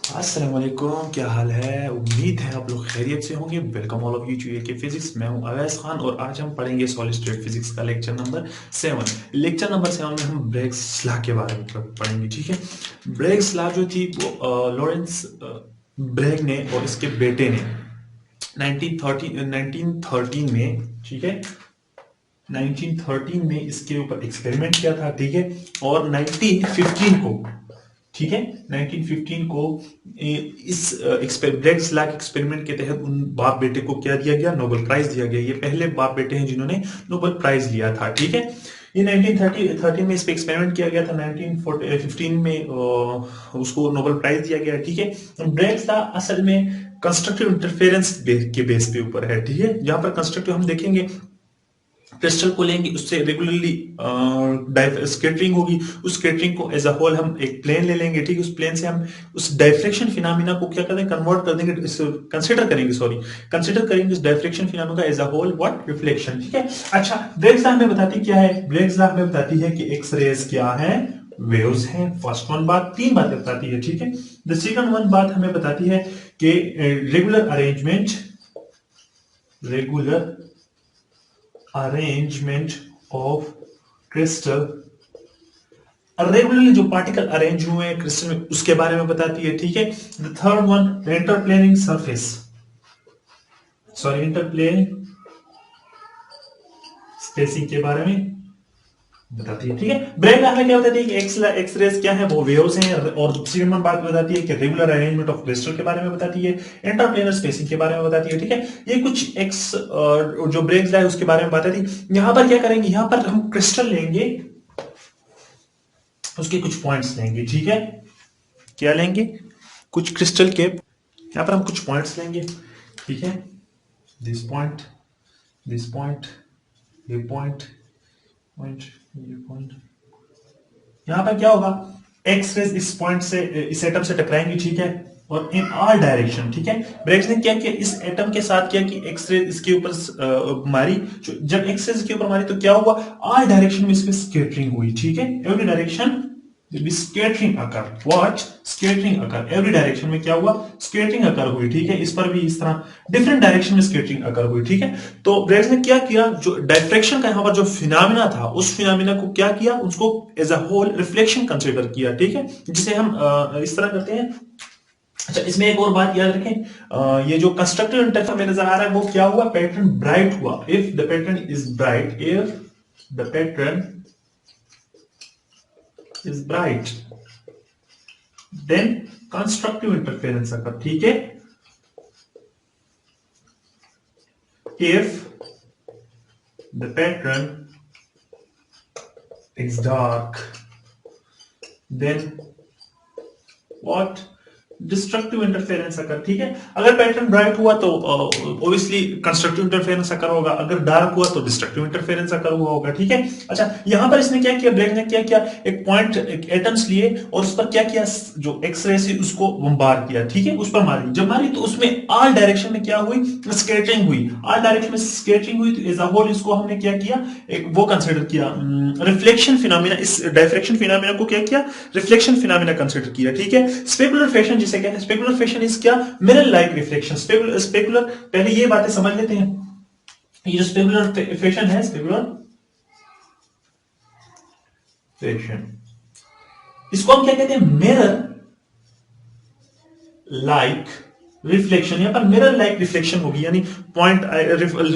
अस्सलाम वालेकुम, क्या हाल है। उम्मीद है आप लोग खैरियत से होंगे। Welcome all of you to के फिजिक्स। मैं हूं अवैस खान और आज हम पढ़ेंगे सॉलिड स्टेट फिजिक्स का लेक्चर नंबर 7। लेक्चर नंबर 7 में हम ब्रेग्स लॉ के बारे में पढ़ेंगे। ठीक है, ब्रेग्स लॉ जो थी वो लॉरेंस ब्रेग ने और इसके बेटे ने 1913 में, ठीक है, 1913 में इसके ऊपर एक्सपेरिमेंट किया था। ठीक है, और 1915 को, ठीक है, 1915 को इस ब्रेग्स लॉ एक्सपेरिमेंट के तहत उन बाप बेटे को क्या दिया गया, नोबेल प्राइज दिया गया। ये पहले बाप बेटे हैं जिन्होंने नोबेल प्राइज लिया था। ठीक है, ये 1913 में इस पे एक्सपेरिमेंट किया गया था। 1915 में उसको नोबेल प्राइज दिया गया। ठीक है, ब्रेग्स लॉ असल में कंस्ट्रक्टिव इंटरफेरेंस के बेस पे ऊपर है। ठीक है, जहां पर कंस्ट्रक्टिव हम देखेंगे, क्रिस्टल को लेंगे, उससे रेगुलरली स्केटरिंग होगी। उस स्केटरिंग को एज अ होल हम एक प्लेन ले लेंगे। ठीक है, उस प्लेन से हम उस डायफ्रेक्शन फिनोमिना को क्या करेंगे, कन्वर्ट कर देंगे, कंसिडर करेंगे उस डायफ्रेक्शन फिनोमिना का as a whole what, reflection. ठीक है, अच्छा, ब्रेग्स लॉ हमें बताती क्या है, ब्रेग्स लॉ हमें बताती है कि एक्स रेज क्या है, वेव्स हैं। फर्स्ट वन बात, तीन बातें बताती है। ठीक है, द सेकंड वन बात हमें बताती है कि regular arrangement of crystal, regularly जो पार्टिकल अरेंज हुए हैं क्रिस्टल में, उसके बारे में बताती है। ठीक है, the third one, interplanar surface, interplane spacing के बारे में बताती है। ठीक है, ब्रेग हमें क्या बताती है कि एक्स रेज क्या है, वो वेव्स हैं। और दूसरी नंबर बात बताती है कि रेगुलर अरेंजमेंट ऑफ क्रिस्टल के बारे में बताती है, इंटरप्लेनर स्पेसिंग के बारे में बताती है। ठीक है, ये कुछ एक्स जो ब्रेग्स है उसके बारे में बताती है। यहां पर क्या करेंगे, यहां पर हम क्रिस्टल लेंगे, उसके कुछ पॉइंट्स लेंगे। ठीक है, क्या लेंगे, कुछ क्रिस्टल के यहां पर हम कुछ पॉइंट्स लेंगे। ठीक है, दिस पॉइंट, दिस पॉइंट, ये पॉइंट, पॉइंट, ये पॉइंट। यहां पर क्या होगा, एक्स रेज इस पॉइंट से, इस एटम से टकराएंगे। ठीक है, और इन ऑल डायरेक्शन। ठीक है, ब्रेग्स ने क्या किया, इस एटम के साथ किया कि एक्स रे इसके ऊपर मारी। जब एक्स रे इसके ऊपर मारी तो क्या हुआ, ऑल डायरेक्शन में इसमें स्केटरिंग हुई। ठीक है, every direction scattering occur, what, scattering occur, every direction में क्या हुआ, स्केटरिंग अकर हुई। ठीक है, इस पर भी इस तरह डिफरेंट डायरेक्शन में स्केटरिंग अकर हुई। ठीक है, तो ब्रेग्स ने क्या किया, जो डायफ्रेक्शन का यहां पर जो फिनोमिना था, उस फिनोमिना को क्या किया, उसको as a whole reflection consider किया। ठीक है, जिसे हम इस तरह करते हैं। अच्छा, इसमें एक और बात याद रखें, ये जो कंस्ट्रक्टिव इंटरफेरेंस में नजर आ रहा है वो क्या हुआ, पैटर्न ब्राइट हुआ। If the pattern is bright, if the pattern is bright, then constructive interference occur. ठीक है, if the pattern is dark, then what, destructive interference occur. ठीक है, अगर पैटर्न ब्राइट हुआ तो ऑब्वियसली कंस्ट्रक्टिव इंटरफेरेंस अकर होगा, अगर डार्क हुआ तो डिस्ट्रक्टिव इंटरफेरेंस अकर हुआ होगा। ठीक है, अच्छा, यहां पर इसने क्या किया, ब्रेग ने क्या किया, एक पॉइंट, एक एटम्स लिए और उस पर क्या किया, जो एक्सरे से उसको बम्बार किया। ठीक है, उस पर मारी, जब मारी तो उसमें ऑल डायरेक्शन में क्या हुई, स्केटरिंग हुई। ऑल डायरेक्शन में स्केटरिंग हुई तो एज अ होल इसको हमने क्या किया, एक वो कंसिडर किया, रिफ्लेक्शन फिनोमिना। इस डायफ्रेक्शन फिनोमिना को क्या किया, रिफ्लेक्शन फिनोमिना कंसिडर किया। ठीक है, स्पेकुलर फैशन जिसे कहते हैं, स्पेकुलर फैशन इज क्या, मिरर लाइक रिफ्लेक्शन। स्पेकुलर, पहले ये बातें समझ लेते हैं। ये जो स्पेकुलर फैशन है, स्पेकुलर फैशन, इसको हम क्या कहते हैं, मिरर लाइक रिफ्लेक्शन। यहां पर मिरर लाइक रिफ्लेक्शन होगी, यानी पॉइंट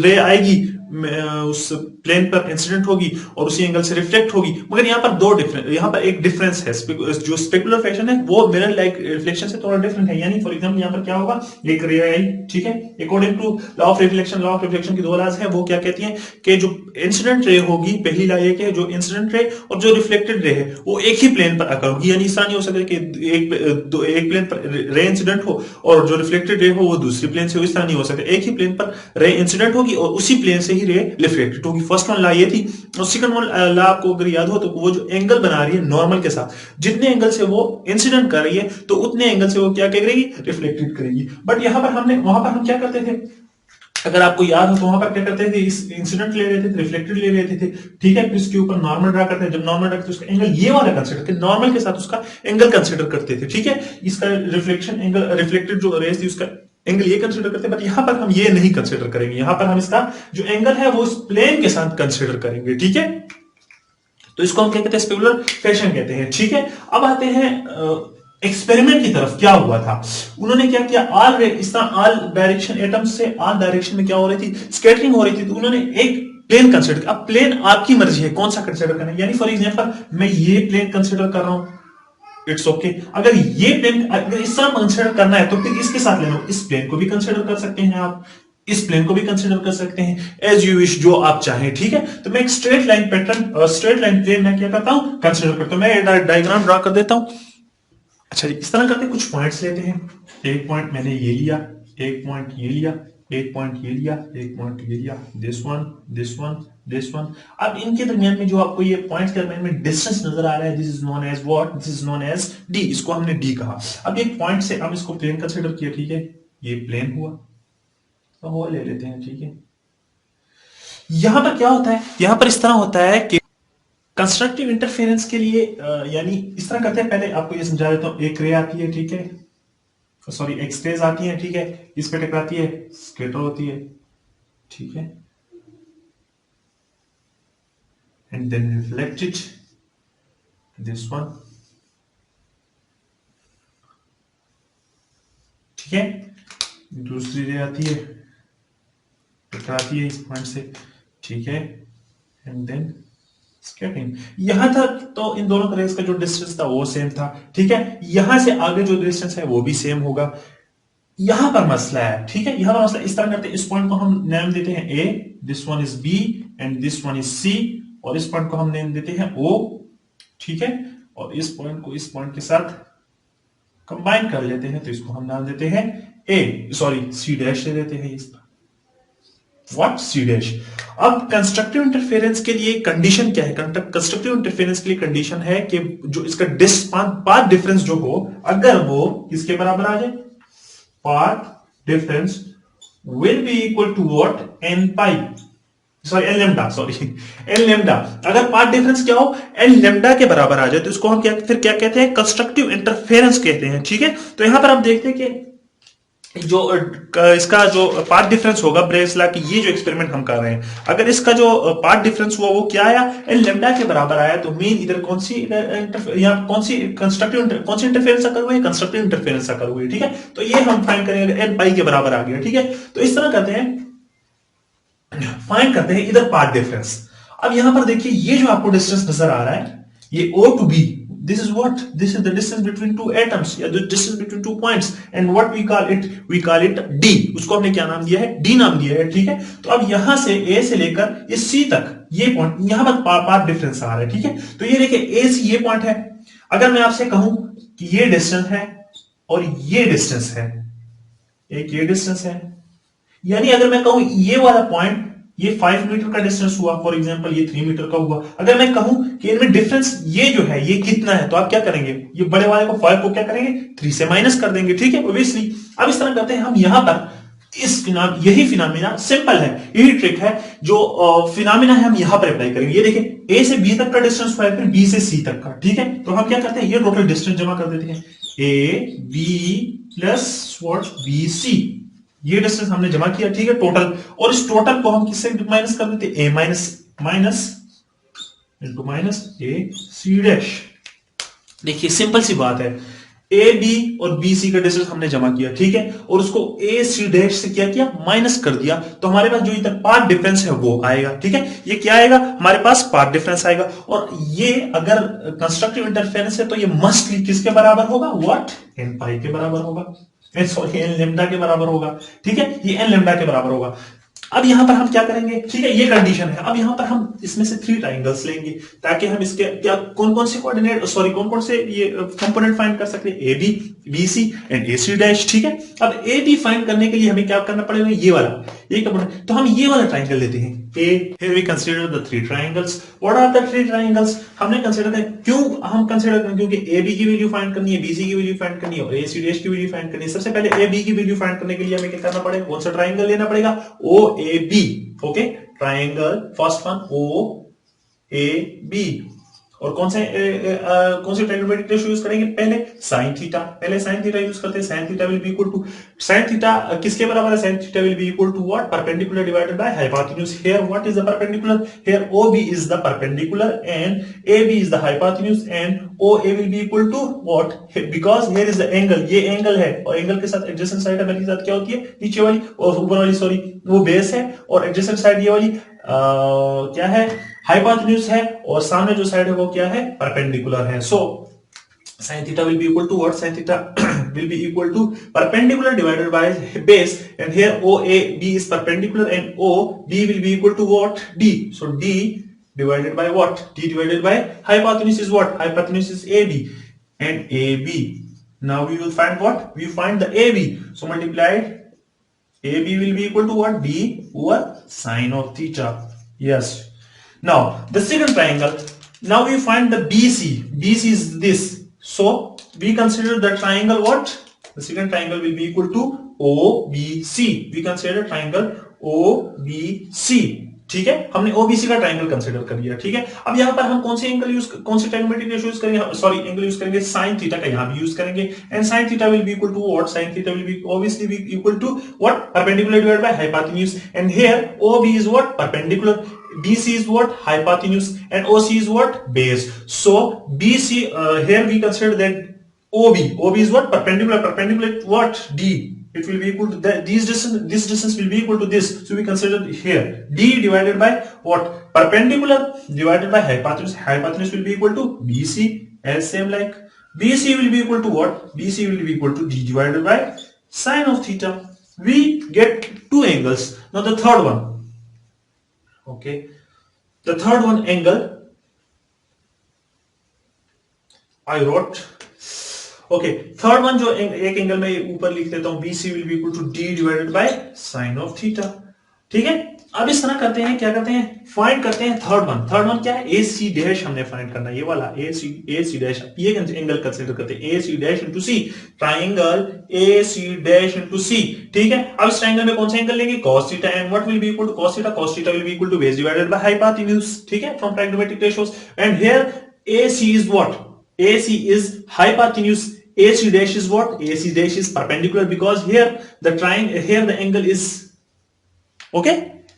रे आएगी, उस प्लेन पर इंसिडेंट होगी और उसी एंगल से रिफ्लेक्ट होगी। मगर यहां पर दो डिफरेंस, यहां पर एक डिफरेंस है, जो स्पेकुलर फैशन है वो मिरर लाइक रिफ्लेक्शन से थोड़ा डिफरेंट है। यानी फॉर एग्जांपल यहां पर क्या होगा, एक रे आई। ठीक है, according to law of reflection, law of reflection की दो लॉज है, वो क्या कहती हैं कि जो इंसिडेंट रे होगी, पहली लॉ ये कि जो इंसिडेंट रे और जो रिफ्लेक्टेड रे है वो एक ही प्लेन पर अकर होगी। यानी ऐसा नहीं हो सकता कि एक प्लेन पर रे इंसिडेंट हो और जो रिफ्लेक्टेड रे हो वो दूसरी प्लेन से हो, इस तरह नहीं हो सकता। एक ही प्लेन पर रे इंसिडेंट होगी और उसी प्लेन से ही रे रिफ्लेक्टेड होगी। फर्स्ट वन ला ये थी। और सेकंड वन ला आपको अगर याद हो तो वो जो एंगल बना रही है नॉर्मल के साथ, जितने एंगल से वो इंसिडेंट कर रही है तो उतने एंगल से वो क्या करेगी, रिफ्लेक्टेड करेगी। बट यहां पर हमने, वहां पर हम क्या करते थे, अगर आपको याद हो तो वहां पर क्या करते थे, इस इंसिडेंट ले लेते थे, रिफ्लेक्टेड ले लेते थे, ठीक है, फिर इसके ऊपर नॉर्मल ड्रा करते थे, जब नॉर्मल ड्रा करते उसका एंगल ये वाला कंसीडर करते, नॉर्मल के साथ उसका एंगल कंसीडर करते थे, ठीक है, इसका रिफ्लेक्शन एंगल, रिफ्लेक्टेड जो रेस थी उसका एंगल ये कंसीडर करते हैं, बट यहां पर हम ये नहीं कंसीडर करेंगे, यहां पर हम इसका जो एंगल है वो इस प्लेन के साथ कंसीडर करेंगे, ठीक है। तो इसको हम क्या कहते हैं, स्पेकुलर फैशन कहते हैं, ठीक है। अब आते हैं एक्सपेरिमेंट की तरफ। क्या हुआ था, उन्होंने क्या किया, इस तरह ऑल डायरेक्शन एटम्स से ऑल डायरेक्शन में क्या हो रही थी, स्कैटरिंग हो रही थी, तो उन्होंने एक प्लेन कंसिडर किया। अब प्लेन आपकी मर्जी है कौन सा कंसिडर करना है, यानी फॉर एग्जांपल मैं ये प्लेन कंसिडर कर रहा हूं, इट्स ओके अगर ये प्लेन अगर इस तरह कंसिडर करना है तो फिर इसके साथ ले लो, इस प्लेन को भी कंसिडर कर सकते हैं आप, इस प्लेन को भी कंसिडर कर सकते हैं, एज यू विश, जो आप चाहें, ठीक है। तो मैं एक straight line pattern, straight line plane मैं क्या करता हूं, कंसिडर करता हूं। मैं डायग्राम ड्रा कर देता हूं। अच्छा जी, इस तरह करते कुछ पॉइंट्स लेते हैं, एक पॉइंट मैंने ये लिया, एक पॉइंट ये लिया, एक पॉइंट ये लिया, एक पॉइंट ये लिया, this one, this one, this one. अब इनके दरमियान में जो आपको ये पॉइंट्स के दरमियान में डिस्टेंस नजर आ रहा है, this is known as what, this is known as D, इसको हमने डी कहा। अब एक पॉइंट से हम इसको प्लेन कंसिडर किया, ठीक है, ये प्लेन हुआ, तो वो ले लेते हैं, ठीक है। यहां पर क्या होता है, यहां पर इस तरह होता है कि कंस्ट्रक्टिव इंटरफेरेंस के लिए यानी इस तरह करते हैं, पहले आपको ये समझा देता हूं, एक रे आती है, ठीक है, सॉरी एक्स रेज आती है, ठीक है, इस पे टकराती है, स्कैटर होती है, ठीक है, and then reflected, this one, ठीक है, दूसरी रे आती है, टकराती है इस पॉइंट से, ठीक है, एंड देन स्कैटरिंग। यहां तक तो इन दोनों रेस का जो डिस्टेंस था वो सेम था, ठीक है, यहां से आगे जो डिस्टेंस है वो भी सेम होगा। यहां पर मसला है, ठीक है, यहां पर मसला इस तरह करते हैं, इस पॉइंट को हम नेम देते हैं A, this one is B and this one is C, और इस पॉइंट को हम नेम देते हैं ओ, ठीक है, और इस पॉइंट को इस पॉइंट के साथ कंबाइन कर लेते हैं, तो इसको हम नाम देते हैं ए, सॉरी सी डैश दे देते हैं इसका, व्हाट, सी डैश। अब कंस्ट्रक्टिव इंटरफेरेंस के लिए कंडीशन क्या है, कंस्ट्रक्टिव इंटरफेरेंस के लिए कंडीशन है कि जो इसका पाथ डिफरेंस जो हो, अगर वो किसके बराबर आ जाए, path difference will be equal to what, n pi, sorry n lambda, sorry n lambda, अगर पाथ डिफरेंस क्या हो n lambda के बराबर आ जाए तो इसको हम क्या फिर क्या कहते हैं, कंस्ट्रक्टिव इंटरफेरेंस कहते हैं, ठीक है। तो यहां पर आप देखते हैं कि जो इसका जो पाथ डिफरेंस होगा ब्रेसला की, ये जो एक्सपेरिमेंट हम कर रहे हैं, अगर इसका जो पाथ डिफरेंस हुआ वो क्या आया, एन लेम्डा के बराबर आया, तो मीन इधर कौन सी कौन सी इंटरफेरेंस अकर हुई, कंस्ट्रक्टिव इंटरफेरेंस अकर हुई, ठीक है। तो ये हम फाइंड करेंगे, एन पाई के बराबर आ गया, ठीक है। तो इस तरह करते हैं, फाइंड करते हैं इधर पाथ डिफरेंस। अब यहां पर देखिए ये जो आपको डिस्टेंस नजर आ रहा है, ये O to B, this is what, this is the distance between two atoms, या the distance between two points, and what we call it D, उसको हमने क्या नाम दिया है, D नाम दिया है, ठीक है। तो अब यहां से A से लेकर ये C तक ये पॉइंट, यहां पर पाथ डिफरेंस आ रहा है, ठीक है। तो ये देखिए A से ये पॉइंट है, अगर मैं आपसे कहूं कि ये डिस्टेंस है और ये डिस्टेंस है, एक ये डिस्टेंस है, यानी अगर मैं कहूं ये वाला पॉइंट, ये 5 मीटर का डिस्टेंस हुआ, फॉर एग्जांपल ये 3 मीटर का हुआ, अगर मैं कहूं कि इनमें डिफरेंस ये जो है ये कितना है, तो आप क्या करेंगे, ये बड़े वाले को 5 को क्या करेंगे, 3 से माइनस कर देंगे, ठीक है, ऑब्वियसली। अब इस तरह करते हैं हम यहां पर यही फिनोमिना सिंपल है, यही ट्रिक है जो फिनोमिना है हम यहां पर अप्लाई करेंगे। ये देखिए ए से बी तक का डिस्टेंस हुआ है, फिर बी से सी तक का, ठीक है। तो हम क्या करते हैं, ये टोटल डिस्टेंस जमा कर देते हैं, A B plus what, B C, ये डिस्टेंस हमने जमा किया, ठीक है, टोटल। और इस टोटल को हम किससे माइनस कर देते, ए माइनस माइनस इंटू माइनस ए सी डैश। देखिए सिंपल सी बात है, ए बी और बी सी का डिस्टेंस हमने जमा किया, ठीक है, और उसको ए सी डैश से क्या किया, माइनस कर दिया, तो हमारे पास जो इधर पाथ डिफरेंस है वो आएगा, ठीक है। ये क्या आएगा, हमारे पास पाथ डिफरेंस आएगा, और ये अगर कंस्ट्रक्टिव इंटरफेरेंस है तो ये मस्टली किसके बराबर होगा, व्हाट, एन पाई के बराबर होगा, सॉरी एन लेम्डा के बराबर होगा, ठीक है, ये एन लेम्डा के बराबर होगा। अब यहां पर हम क्या करेंगे, ठीक है, ये कंडीशन है। अब यहां पर हम इसमें से 3 ट्राइंगल्स लेंगे ताकि हम इसके क्या कौन कौन से कोऑर्डिनेट सॉरी कौन कौन से ये कंपोनेंट फाइंड कर सकते हैं, A B, B C and A C dash, ठीक है। अब ए बी फाइंड करने के लिए हमें क्या करना पड़ेगा, ये वाला ये कंपोनेंट, तो हम ये वाला ट्राइंगल लेते हैं A. Here we consider the 3 triangles. What are the 3 triangles, हमने कंसीडर किया, क्यों हम कंसीडर करें, क्योंकि ए बी की वैल्यू फाइंड करनी है, बी सी की वैल्यू फाइंड करनी है और ए सी डैश की वैल्यू फाइंड करनी है। सबसे पहले ए बी की वैल्यू फाइंड करने के लिए हमें क्या करना पड़ेगा, कौन सा ट्राइंगल लेना पड़ेगा, O A B, okay, triangle first one O A B. और कौन से ट्राइगोनोमेट्रिक रेशियो यूज करेंगे, पहले साइन थीटा, पहले साइन थीटा यूज करते हैं। Sine theta will be equal to, sine theta किसके बराबर है, sine theta will be equal to what, perpendicular divided by hypotenuse. Here what is the perpendicular, here OB is the perpendicular and AB is the hypotenuse and OA will be equal to what, because here is the angle, ये angle है और angle के साथ adjacent side हमारे साथ क्या होती है, नीचे वाली और ऊपर वाली सॉरी वो बेस है और एडजेसेंट साइड ये वाली क्या है, हाइपोटेन्यूज है और सामने जो साइड है वो क्या है, परपेंडिकुलर है। सो sin theta will be equal to what, sin theta will be equal to perpendicular divided by base, and here OAB is perpendicular and OB will be equal to what, D. So D divided by what, D divided by hypotenuse is what, hypotenuse is AB and AB. Now we will find what, we find the AB. So multiplied AB will be equal to what, D over sine of theta. Yes. Now the second triangle, now we find the BC. BC is this. So we consider the triangle what? The second triangle will be equal to OBC. We consider triangle OBC. ठीक है, हमने OBC का triangle consider कर लिया, ठीक है। अब यहाँ पर हम कौन से एंगल यूज, कौन से ट्राइगोनोमेट्रिक रेशियो यूज करेंगे, सॉरी एंगल यूज करेंगे, साइन थीटा का यहाँ भी यूज करेंगे and sine theta will be equal to what, sine theta will be obviously be equal to what, perpendicular divided by hypotenuse and here OB is what, perpendicular, BC is what, hypotenuse and OC is what, base. So BC here we consider that OB is what, perpendicular what, D. It will be equal to that, this distance will be equal to this. So we consider here D divided by what, perpendicular divided by hypotenuse. Hypotenuse will be equal to BC, as same like BC will be equal to what, BC will be equal to D divided by sine of theta. We get 2 angles. Now the third one, okay, the third one angle I wrote, okay, third one जो एक angle में ऊपर लिख देता हूं, BC will be equal to D divided by sine of theta, ठीक है। अब इस तरह करते हैं, क्या करते हैं, फाइंड करते हैं थर्ड वन। थर्ड वन क्या है, AC डैश हमने फाइंड करना है, ये वाला AC डैश, ये एंगल कंसीडर करते हैं AC dash into C, triangle AC dash into C, ठीक है। अब इस ट्रायंगल में कौन सा एंगल लेंगे, cos theta and what will be equal to cos theta, cos theta will be equal to base divided by hypotenuse, ठीक है, from trigonometric ratios and here AC is what, AC is hypotenuse, AC dash is what, AC dash is perpendicular because here the triangle, here the angle is okay,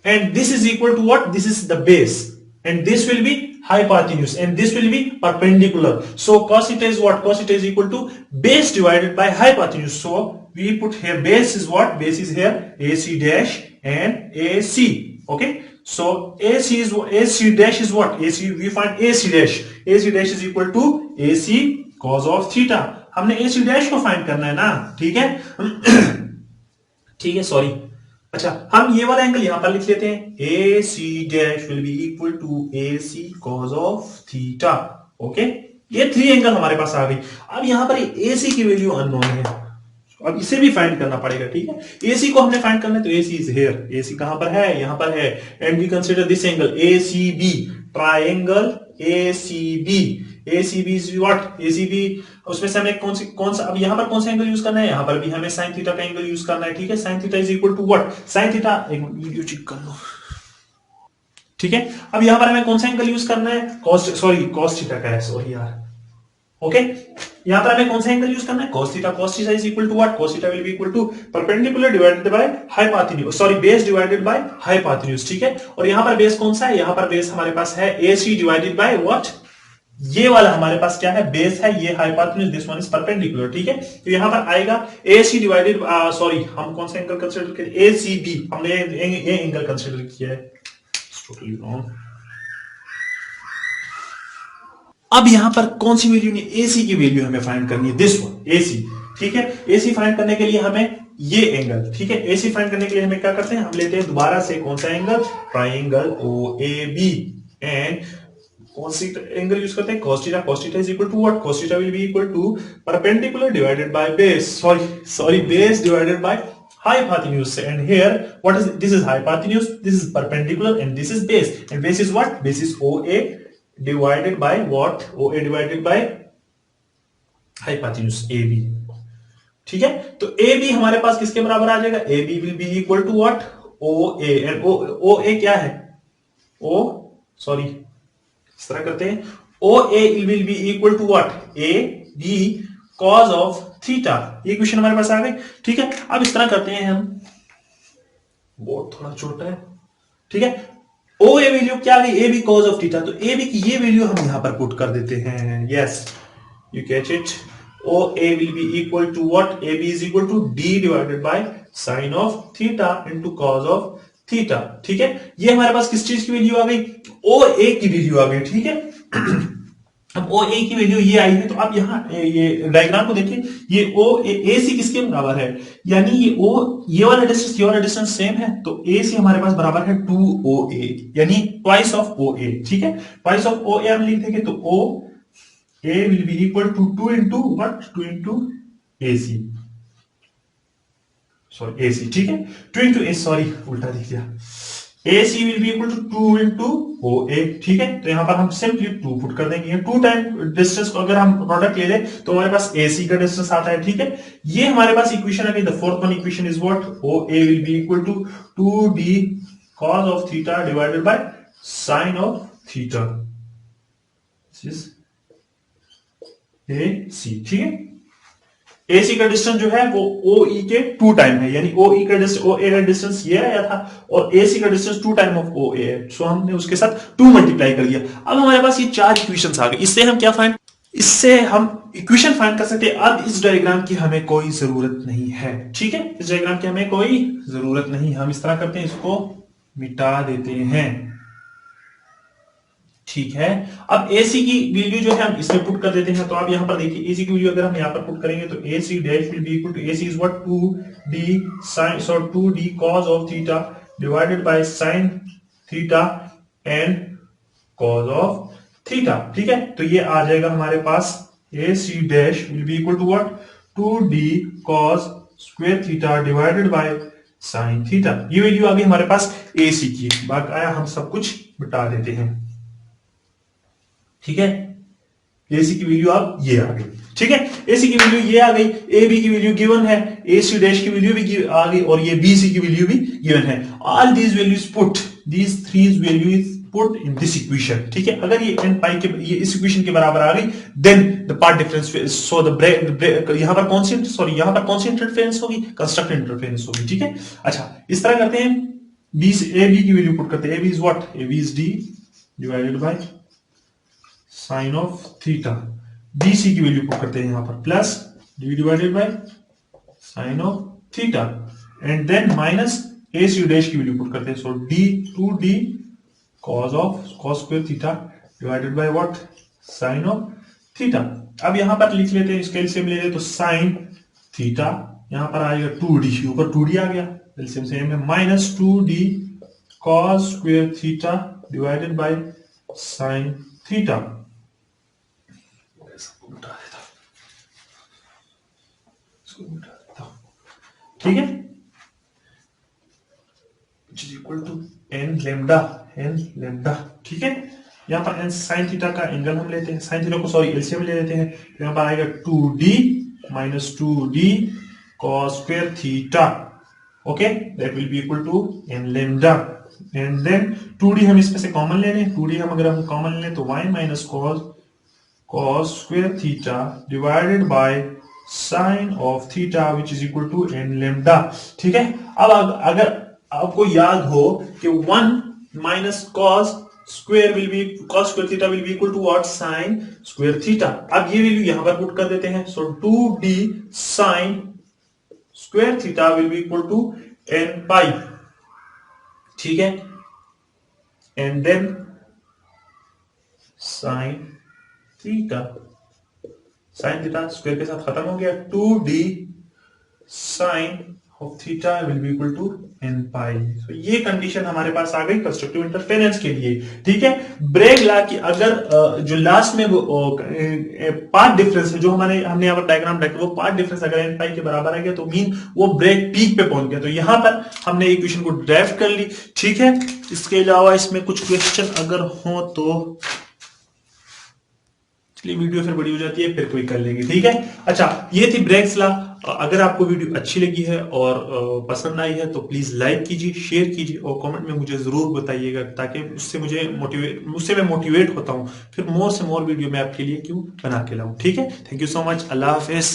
and this is equal to what, this is the base and this will be hypotenuse and this will be perpendicular. So cos theta is what, cos theta is equal to base divided by hypotenuse. So we put here base is what, base is here AC dash and AC, okay. So AC dash is what, AC, we find AC dash is equal to AC cos of theta. हमने AC dash को find करना है ना, ठीक है ठीक है, sorry, अच्छा हम ये वाला एंगल यहां पर लिख लेते हैं, AC dash will be equal to AC cos of theta, okay. ये 3 एंगल हमारे पास आ गई। अब यहां पर AC की वैल्यू अननोन है, अब इसे भी फाइंड करना पड़ेगा, ठीक है। AC को हमने फाइंड करना है तो AC इज हियर, AC कहां पर है, यहां पर है and we consider this angle ACB, triangle ACB is what, ACB, उसमें से हमें कौन सा अब यहां पर कौन सा एंगल यूज करना है, यहां पर भी हमें sin थीटा का एंगल यूज करना है, ठीक है। sin theta is equal to what, sin theta, एक वीडियो चेक कर लो, ठीक है। अब यहां पर हमें कौन सा एंगल यूज करना है, cos थीटा का है, सॉरी यार, ओके। यहां पर हमें कौन सा एंगल यूज करना है, cos theta is equal to what, cos theta will be equal to perpendicular divided by hypotenuse, sorry base divided by hypotenuse, ठीक है। और यहां पर बेस कौन सा है, यहां पर बेस हमारे पास है AC डिवाइडेड बाय व्हाट, ये वाला हमारे पास क्या है, बेस है, ये hypotenuse, this one is perpendicular, ठीक है। तो यहां पर आएगा AC डिवाइडेड, सॉरी हम कौन सा एंगल कंसीडर किया, ACB, हमने ये एंगल कंसीडर किया है, टोटली रॉन्ग। अब यहां पर कौन सी वैल्यू नहीं, AC की वैल्यू हमें फाइंड करनी है, दिस वन AC, ठीक है। AC फाइंड करने के लिए हमें ये एंगल, ठीक है। एसी फाइंड करने के लिए हमें क्या करते हैं, हम लेते हैं दोबारा से कौन सा angle, triangle O A B, and कौन सी एंगल यूज करते हैं, cos theta. cos theta is equal to what, cos theta will be equal to perpendicular divided by base, sorry base divided by hypotenuse, and here what is, this is hypotenuse, this is perpendicular, and this is base, and base is what, base is OA divided by what, OA divided by hypotenuse AB, ठीक है। तो AB हमारे पास किसके बराबर आ जाएगा, AB will be equal to what, OA, and OA क्या है, O sorry इस तरह करते हैं, OA will be equal to what, AB cos of theta, ये क्वेश्चन हमारे पास आ गई, ठीक है। अब इस तरह करते हैं हम, बोर्ड थोड़ा छोटा है, ठीक है। ओ ए वैल्यू क्या आ गई, A B cos of theta, तो ए बी की ये वैल्यू हम यहां पर पुट कर देते हैं, yes you catch it. O A will be equal to what, A B is equal to D divided by sine of theta into cos of theta, ठीक है। ये हमारे पास किस चीज की वैल्यू आ गई, ओ ए की वैल्यू आ गई, ठीक है। अब ओ ए की वैल्यू ये आई है, तो अब यहाँ ये डायग्राम को देखिए, ये ओ ए सी किसके बराबर है, यानी ये ओ, ये वाला डिस्टेंस सेम है, तो ए सी हमारे पास बराबर है 2OA, यानी ट्वाइस ऑफ ओ ए, ठीक है। ट्वाइस ऑफ ओ ए हम लिख देंगे, तो O A will be equal to 2 into what, 2 into A C, sorry A C, ठीक है। 2 इंटू ए, सॉरी उल्टा लिख दिया, AC will be equal to 2 into OA, ठीक है। तो यहां पर हम सिंपली 2 पुट कर देंगे, 2 टाइम डिस्टेंस को अगर हम प्रोडक्ट ले लें तो हमारे पास AC का डिस्टेंस आता है, ठीक है। ये हमारे पास इक्वेशन आ गई, the fourth one equation is what, OA will be equal to 2D cos of theta divided by sin of theta, this is AC, ठीक है। AC का डिस्टेंस जो है वो OE के 2 टाइम है, यानी OE का डिस्टेंस, OA का डिस्टेंस ये आया था, और AC का डिस्टेंस 2 टाइम ऑफ OA है, सो हमने उसके साथ 2 मल्टीप्लाई कर दिया। अब हमारे पास ये 4 इक्वेशंस आ गए, इससे हम इक्वेशन फाइंड कर सकते हैं। अब इस डायग्राम की हमें कोई जरूरत नहीं है, ठीक है, इस डायग्राम की हमें कोई जरूरत नहीं, हम इस तरह करते हैं, इसको मिटा देते हैं, ठीक है। अब AC की वैल्यू जो है हम इसमें पुट कर देते हैं, तो आप यहां पर देखिए AC की वैल्यू अगर हम यहां पर पुट करेंगे तो AC dash will be equal to, AC is what, 2D sin, so 2D cos of theta divided by sin theta and cos of theta, ठीक है। तो ये आ जाएगा हमारे पास AC dash will be equal to what, 2D cos square theta divided by sin theta, ये value आ गई हमारे पास AC की, बाकाया हम सब कुछ मिटा देते हैं, ठीक है। AC की वैल्यू आप ये आ गई, ठीक है, AC की वैल्यू ये आ गई, AB की वैल्यू गिवन है, AC डैश की वैल्यू भी आ गई, और ये BC की वैल्यू भी गिवन है। All these values put, these three values put in this equation, ठीक है। अगर ये n पाई के ये इस इक्वेशन के बराबर आ गई, then the path difference, so the यहां पर कौन सी, सॉरी यहां पर कौन सी इंटरफेरेंस होगी, कंस्ट्रक्टिव इंटरफेरेंस होगी, ठीक है। अच्छा, इस तरह करते हैं, AB की वैल्यू पुट करते हैं, AB is what, AB is D divided by sine of theta, BC की वैल्यू पुट करते हैं यहां पर, plus D divided by sine of theta, and then minus AC dash की वैल्यू पुट करते हैं, so D 2D cos square theta divided by what, sine of theta. अब यहां पर लिख लेते हैं, इसका एलसीएम ले लेते तो साइन थीटा यहां पर आएगा 2D, ऊपर 2D आ गया, एलसीएम सेम है, minus 2D cos square theta divided by sine theta, ठीक है, which is equal to n lambda, ठीक है। यहां पर n sin थीटा का एंगल हम लेते हैं, sin थीटा को सॉरी एलसीएम ले लेते हैं, तो यहां पर आएगा 2D minus 2D cos square theta, okay, that will be equal to n lambda, and then 2D हम इसमें से कॉमन ले लें, 2D हम अगर हम कॉमन लें तो y minus cos square theta divided by sine of theta which is equal to n lambda, ठीक है। अब अगर आपको याद हो कि 1 minus cos square theta will be equal to what, sine square theta. अब ये वैल्यू यहां पर पुट कर देते हैं, so 2D sine square theta will be equal to n pi, ठीक है, and then sine theta square के साथ खत्म हो गया, 2D sine of theta will be equal to n pi. तो ये कंडीशन हमारे पास आ गई कंस्ट्रक्टिव इंटरफेरेंस के लिए। ठीक है, ब्रेग ला की अगर जो लास्ट में पाथ डिफरेंस है, जो हमने यहाँ पर डायग्राम डाला, वो पाथ डिफरेंस अगर एन पाई के बराबर आ गया तो मीन वो ब्रेक पीक पे पहुंच गया। तो यहां पर हमने इक्वेशन को ड्राइव कर ली। ठीक है, इसके अलावा इसमें कुछ क्वेश्चन अगर हो तो चलिए वीडियो फिर बड़ी हो जाती है, फिर कोई कर लेंगे। ठीक है, अच्छा ये थी ब्रेग्स लॉ। अगर आपको वीडियो अच्छी लगी है और पसंद आई है तो प्लीज लाइक कीजिए, शेयर कीजिए और कमेंट में मुझे जरूर बताइएगा, ताकि उससे मुझसे मैं मोटिवेट होता हूं, फिर मोर से मोर वीडियो मैं आपके लिए क्यों बना के लाऊं। ठीक है, thank you so much, Allah Hafiz.